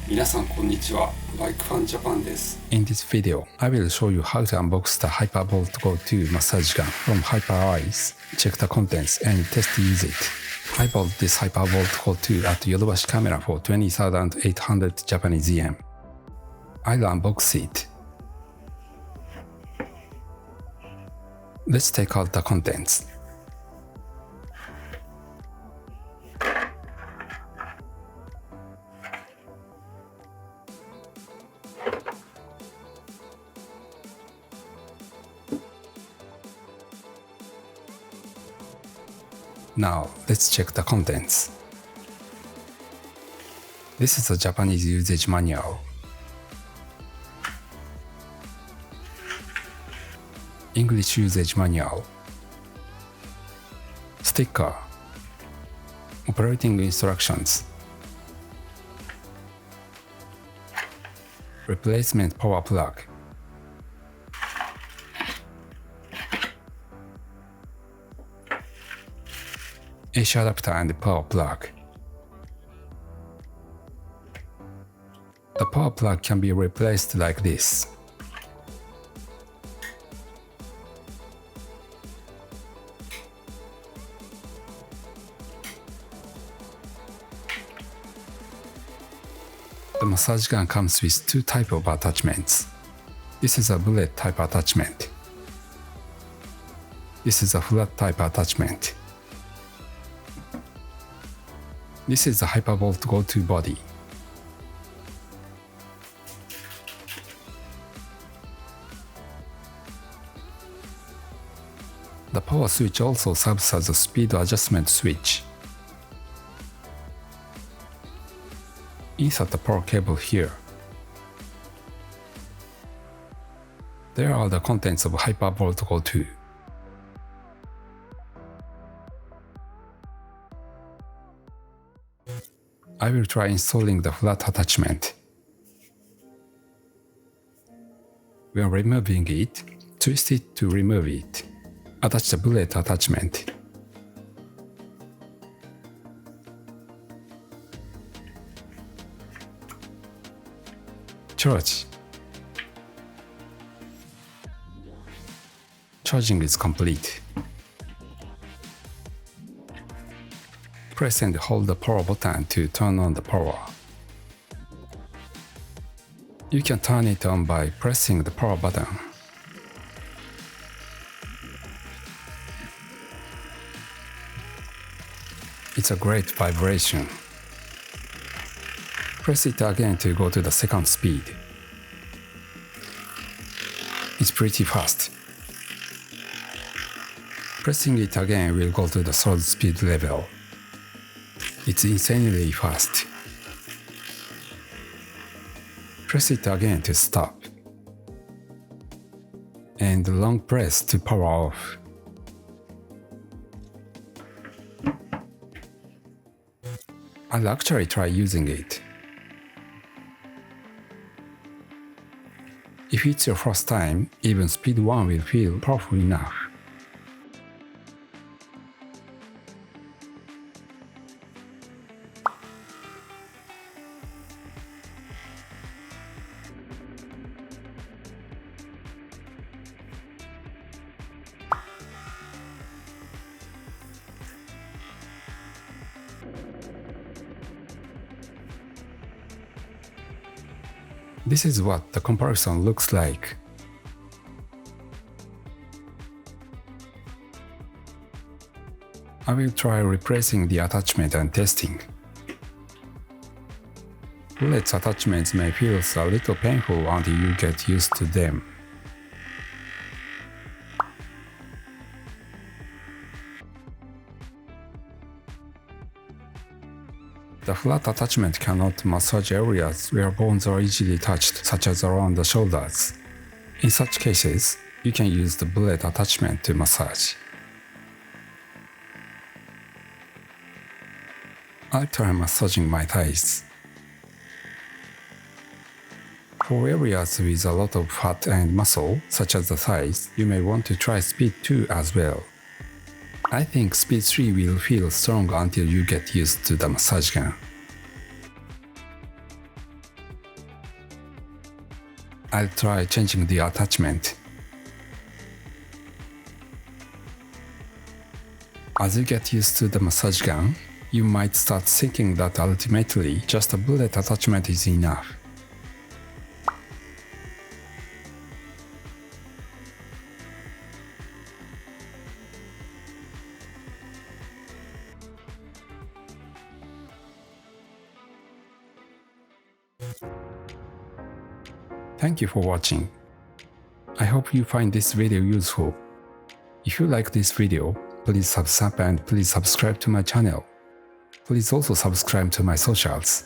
皆さんこんにちは。バイクファンジャパンです。In this video, I will show you how to unbox the Hypervolt Go 2 massage gun from Hyperice, check the contents and test use it. I bought this Hypervolt Go 2 at Yodobashi Camera for 20,800 Japanese yen. I'll unbox it. Let's take out the contents. Now, let's check the contents. This is a Japanese usage manual. English usage manual. Sticker. Operating instructions. Replacement power plug. AC adapter and power plug. The power plug can be replaced like this. The massage gun comes with two types of attachments. This is a bullet type attachment. This is a flat type attachment. This is the Hypervolt Go 2 body. The power switch also serves as a speed adjustment switch. Insert the power cable here. There are the contents of Hypervolt Go 2. I will try installing the flat attachment. When removing it, twist it to remove it. Attach the bullet attachment. Charge. Charging is complete. Press and hold the power button to turn on the power. You can turn it on by pressing the power button. It's a great vibration. Press it again to go to the second speed. It's pretty fast. Pressing it again will go to the third speed level. It's insanely fast. Press it again to stop. And long press to power off. I'll actually try using it. If it's your first time, even speed 1 will feel powerful enough. This is what the comparison looks like. I will try replacing the attachment and testing. Bullet attachments may feel a little painful until you get used to them. The flat attachment cannot massage areas where bones are easily touched, such as around the shoulders. In such cases, you can use the bullet attachment to massage. I'll try massaging my thighs. For areas with a lot of fat and muscle, such as the thighs, you may want to try speed 2 as well. I think speed 3 will feel strong until you get used to the massage gun. I'll try changing the attachment. As you get used to the massage gun, you might start thinking that ultimately just a bullet attachment is enough. Thank you for watching. I hope you find this video useful. If you like this video, please thumbs up and please subscribe to my channel. Please also subscribe to my socials.